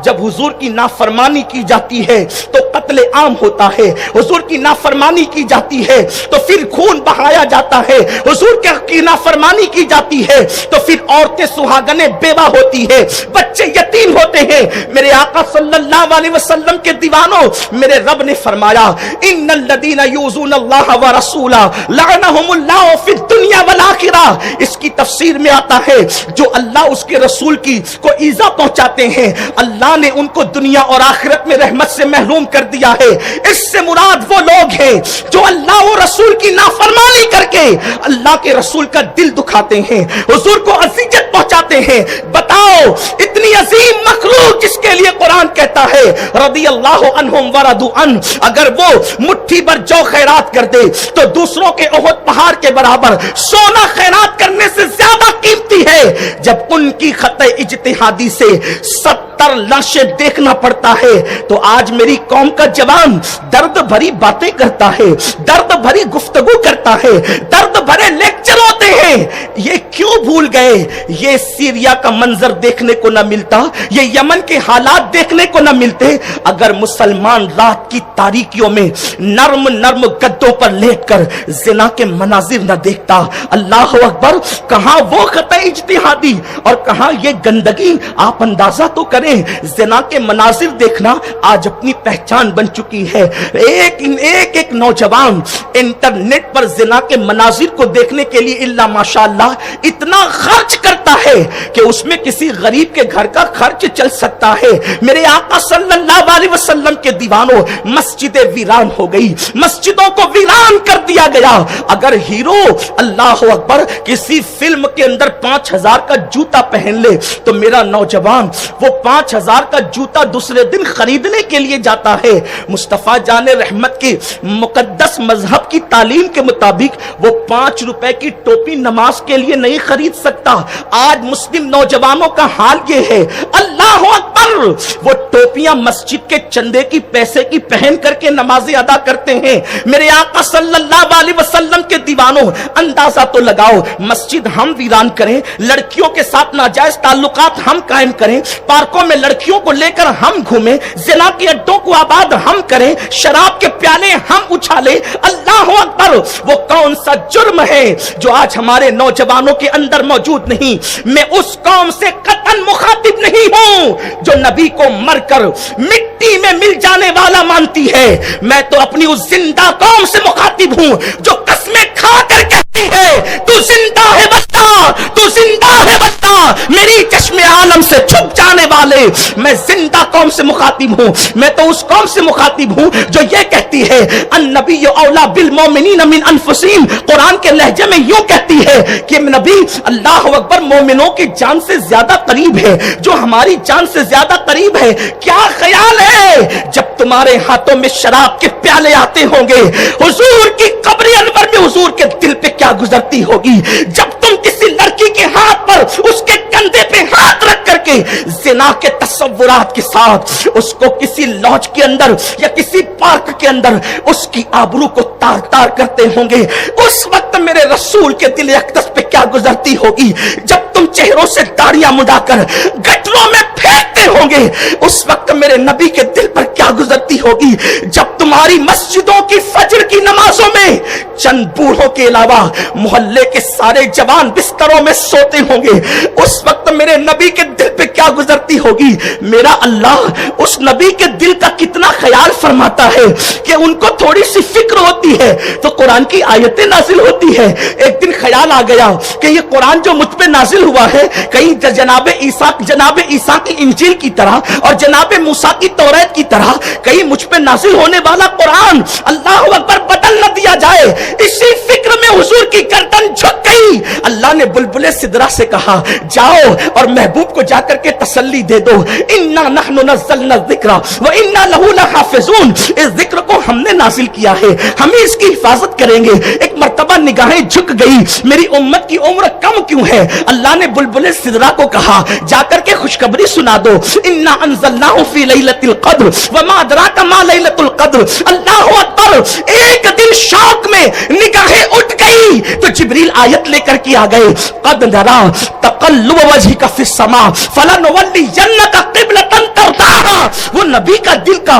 جب حضور کی نافرمانی کی جاتی ہے تو قتل عام ہوتا ہے، حضور کی نافرمانی کی جاتی ہے تو پھر خون بہایا جاتا ہے، حضور کی نافرمانی کی جاتی ہے تو پھر عورتیں سہاگنیں بیوہ ہوتی ہے، بچے یتیم ہوتے ہیں۔ میرے آقا صلی اللہ علیہ وسلم کے دیوانوں، میرے رب نے فرمایا ان الذین یؤذون اللہ ورسولہ لعنہم اللہ فی الدنیا والآخرہ۔ اس کی تفسیر میں آتا ہے جو اللہ اس کے رسول کی کو ایذا پہنچاتے ہیں اللہ نے ان کو دنیا اور آخرت میں رحمت سے محروم کر دیا ہے۔ اس سے مراد وہ لوگ ہیں جو اللہ و رسول کی نافرمانی کر کے اللہ کے رسول کا دل دکھاتے ہیں، حضور کو اذیت پہنچاتے ہیں۔ بتاؤ اتنی عظیم مخلوق جس کے لیے قرآن کہتا ہے رضی اللہ عنہم ورضوا عنہ، اگر وہ مٹھی بھر جو خیرات کر دے تو دوسروں کے احد پہاڑ کے برابر سونا خیرات کرنے سے زیادہ قیمتی ہے۔ جب ان کی خطۂ اجتہادی سے 70 لاشیں دیکھنا پڑتا ہے تو آج میری قوم کا جوان درد بھری باتیں کرتا ہے، درد بھری گفتگو کرتا ہے، درد بھرے لیکچر ہوتے ہیں۔ یہ کیوں بھول گئے؟ یہ سیریا کا منظر دیکھنے کو نہ ملتا، یہ یمن کے حالات دیکھنے کو نہ ملتے اگر مسلمان رات کی تاریکیوں میں نرم نرم گدوں پر لیٹ کر زنا کے مناظر نہ دیکھتا۔ اللہ اکبر! کہاں وہ خطۂ اجتہادی اور کہاں یہ گندگی؟ آپ اندازہ تو کریں، زنا کے مناظر دیکھنا آج اپنی پہچان بن چکی ہے۔ ایک نوجوان انٹرنیٹ پر زنا کے مناظر کو دیکھنے کے لیے اللہ ماشاءاللہ اتنا خرچ کرتا ہے کہ اس میں کسی غریب کے گھر کا خرچ چل سکتا ہے۔ میرے آقا صلی اللہ علیہ وسلم کے دیوانوں، مسجدیں ویران ہو گئی، مسجدوں کو ویران کر دیا گیا۔ اگر ہیرو اللہ اکبر کسی فلم کے اندر 5000 کا جوتا پہن لے تو میرا نوجوان وہ 5000 کا جوتا دوسرے دن خریدنے کے لیے جاتا ہے۔ مصطفیٰ جان رحمت کی مقدس مذہب کی تعلیم کے مطابق وہ 5 روپے کی ٹوپی نماز کے لیے نہیں خرید سکتا۔ آج مسلم نوجوانوں کا حال یہ ہے، اللہ اکبر، وہ ٹوپیاں مسجد کے چندے کی پیسے کی پہن کر کے نمازیں ادا کرتے ہیں۔ میرے آقا صلی اللہ علیہ وسلم کے دیوانوں، اندازہ تو لگاؤ، مسجد ہم ویران کریں، لڑکیوں کے ساتھ ناجائز تعلقات ہم قائم کریں، پارکوں میں لڑکیوں کو لے کر ہم گھومیں، زنا کے اڈوں کو آباد ہم کریں، شراب کے پیالے ہم اچھالیں۔ اللہ اکبر! وہ کون سا جرم ہے جو آج ہمارے نوجوانوں کے اندر موجود نہیں؟ میں اس قوم سے قطعاً مخاطب نہیں ہوں جو نبی کو مر کر مٹی میں مل جانے والا مانتی ہے، میں تو اپنی اس زندہ قوم سے مخاطب ہوں جو قسمیں کھا کر کہتی ہے تو زندہ ہے بچہ، تو زندہ ہے بچہ، میری چشم عالم سے چھپ جانے والے۔ میں زندہ قوم سے مخاطب ہوں، میں تو اس قوم سے مخاطب ہوں جو یہ کہتی ہے النبی اولا بالمومنین من انفسہم، قرآن کے لہجے میں یوں کہتی ہے کہ نبی اللہ اکبر مومنوں کی جان سے زیادہ قریب ہے، جو ہماری جان سے زیادہ قریب ہے۔ کیا خیال ہے جب تمہارے ہاتھوں میں شراب کے پیالے آتے ہوں گے، حضور کی قبر انور میں حضور کے دل پہ کیا گزرتی ہوگی؟ جب تم کسی لڑکی کے ہاتھ پر اس کے کندھے پہ ہاتھ رکھ کر کے زنا کے تصورات کے ساتھ اس کو کسی لاج کے اندر یا کسی پارک کے اندر اس کی آبرو کو تار تار کرتے ہوں گے، اس وقت میرے رسول کے دل اقدس پہ کیا گزرتی ہوگی؟ جب تم چہروں سے داڑیاں مڈا کر گٹروں میں پھینکتے ہوں گے، اس وقت میرے نبی کے دل پر کیا گزرتی ہوگی؟ جب تمہاری مسجدوں کی فجر کی نمازوں میں چند بوڑھوں کے علاوہ محلے کے سارے جوان بستروں میں سوتے ہوں گے، اس وقت میرے نبی کے دل پہ کیا گزرتی ہوگی؟ میرا اللہ اس نبی کے دل کا کتنا خیال فرماتا ہے کہ ان کو تھوڑی سی فکر ہوتی ہے تو قرآن کی آیتیں نازل ہوتی ہے۔ ایک دن خیال آ گیا کہ یہ قرآن جو مجھ پہ نازل ہوا ہے کہیں جناب عیسیٰ کی انجیل کی طرح اور جناب موسیٰ کی توریت کی طرح کہیں مجھ پہ نازل ہونے والا قرآن اللہ اکبر بدل نہ دیا جائے۔ اسی فکر میں حضور کی گردن جھک گئی۔ اللہ نے بلبل سدرا سے کہا جاؤ اور محبوب کو جا کر کے تسلی دے دو، انا نحن نزلنا الذکر وانا لہ لحافظون، اس ذکر کو ہم نے نازل کیا ہے، ہم اس کی حفاظت کریں گے۔ ایک مرتبہ نگاہیں جھک گئی، میری امت کی عمر کم کیوں ہے؟ اللہ نے بلبل سدرا کو کہا جا کر کے خوشخبری سنا دو، انا انزلناہ فی لیلۃ القدر وما ادراک ما لیلۃ القدر۔ اللہ اکبر! ایک دن شوق میں نگاہیں اٹھ گئی تو جبریل آیت لے کر کے آ گئے، قد نرا تقلب وجهک فی السماء فلنولینک قبلۃ ترضاها۔ کا